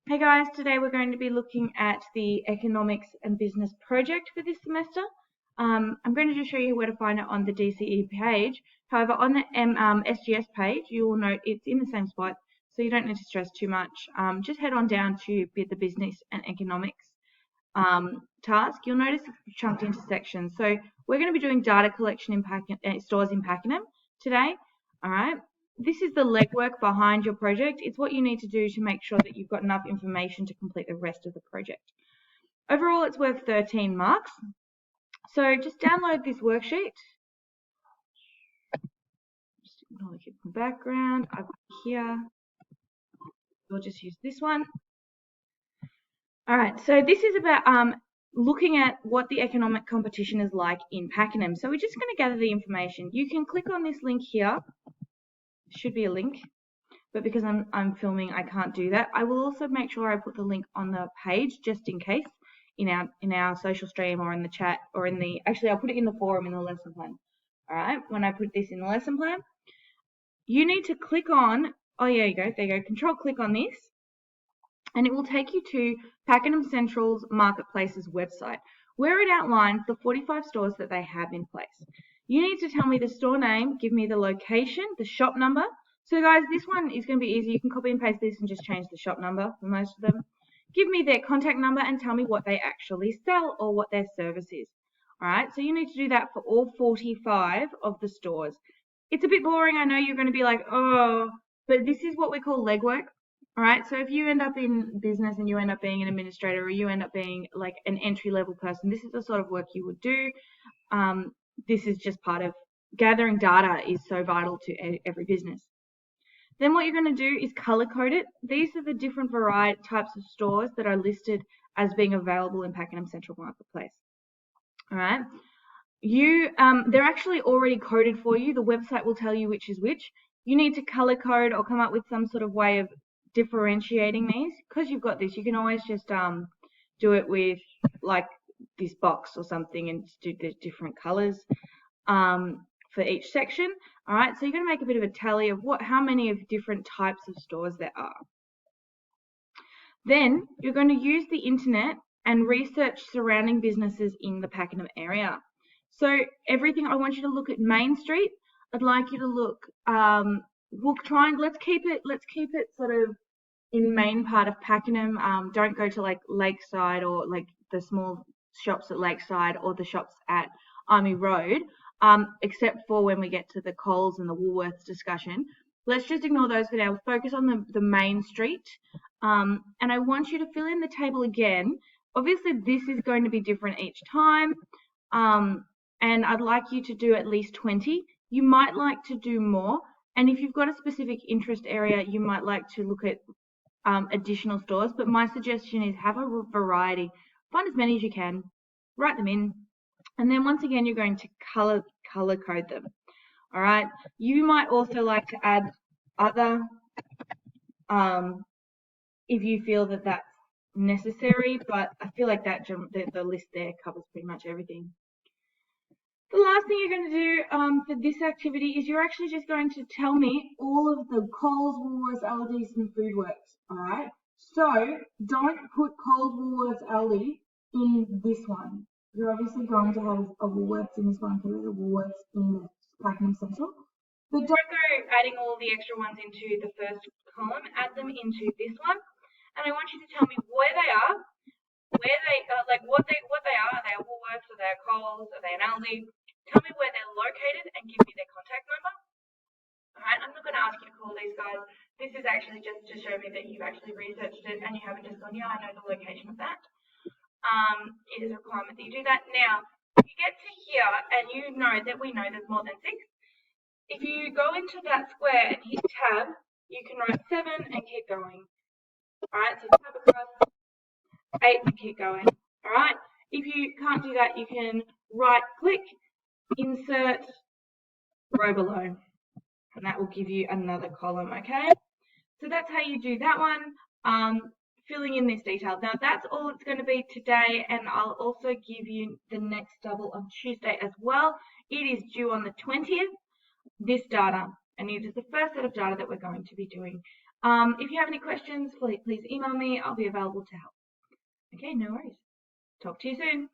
Hey guys, today we're going to be looking at the economics and business project for this semester. I'm going to just show you where to find it on the DCE page. However, on the SGS page, you will note it's in the same spot, so you don't need to stress too much. Just head on down to the business and economics task. You'll notice it's chunked into sections. So we're going to be doing data collection in stores in Pakenham today. All right. This is the legwork behind your project. It's what you need to do to make sure that you've got enough information to complete the rest of the project. Overall, it's worth 13 marks. So just download this worksheet. Just ignore the kid in the background. I've got here. We'll just use this one. All right, so this is about looking at what the economic competition is like in Pakenham. So we're just going to gather the information. You can click on this link here. Should be a link, but because I'm filming, I can't do that. I will also make sure I put the link on the page just in case in our social stream or in the chat or actually I'll put it in the forum in the lesson plan. All right, when I put this in the lesson plan, you need to click on, there you go, control click on this, and it will take you to Pakenham Central's Marketplace's website, where it outlines the 45 stores that they have in place. You need to tell me the store name, give me the location, the shop number. So guys, this one is going to be easy. You can copy and paste this and just change the shop number for most of them. Give me their contact number and tell me what they actually sell or what their service is. All right, so you need to do that for all 45 of the stores. It's a bit boring. I know you're going to be like, oh, but this is what we call legwork. All right, so if you end up in business and you end up being an administrator or you end up being like an entry-level person, this is the sort of work you would do. This is just part of gathering data is so vital to every business. Then what you're going to do is color code it. These are the different variety types of stores that are listed as being available in Pakenham Central Marketplace. All right. They're actually already coded for you. The website will tell you which is which. You need to color code or come up with some sort of way of differentiating these. Because you've got this, you can always just do it with like this box or something and do the different colors for each section. All right, so you're going to make a bit of a tally of how many of different types of stores there are. Then you're going to use the internet and research surrounding businesses in the Pakenham area. So everything, I want you to look at Main Street. I'd like you to look, let's keep it sort of in main part of Pakenham. Don't go to like Lakeside or like the small shops at Lakeside or the shops at Army Road, except for when we get to the Coles and the Woolworths discussion. Let's just ignore those for now. Focus on the main street. And I want you to fill in the table again. Obviously, this is going to be different each time. And I'd like you to do at least 20. You might like to do more. And if you've got a specific interest area, you might like to look at additional stores. But my suggestion is have a variety. Find as many as you can. Write them in. And then once again, you're going to color code them. All right. You might also like to add other if you feel that that's necessary, but I feel like that the list there covers pretty much everything. The last thing you're going to do for this activity is you're actually just going to tell me all of the Coles, Woolworths, Aldi's and Foodworks. All right. So don't put Coles, Woolworths, Aldi in this one. You're obviously going to have a Woolworths in this one because there's a Woolworths in Pakenham Central. But don't go adding all the extra ones into the first column. Add them into this one. And I want you to tell me where they are, what they are. Are they a Woolworths? Are they a Coles? Are they an Aldi? Tell me where they're located and give me their contact number. All right, I'm not going to ask you to call these guys. This is actually just to show me that you've actually researched it and you haven't just gone, yeah, I know the location of that. It is a requirement that you do that. Now, if you get to here and you know that we know there's more than 6, if you go into that square and hit tab, you can write 7 and keep going. All right, so tab across 8 and keep going. All right, if you can't do that, you can right click, insert row below, and that will give you another column. Okay, so that's how you do that one. Filling in this detail. Now that's all it's going to be today, and I'll also give you the next double on Tuesday as well. It is due on the 20th, this data, and it is the first set of data that we're going to be doing. If you have any questions, please email me. I'll be available to help. Okay, no worries. Talk to you soon.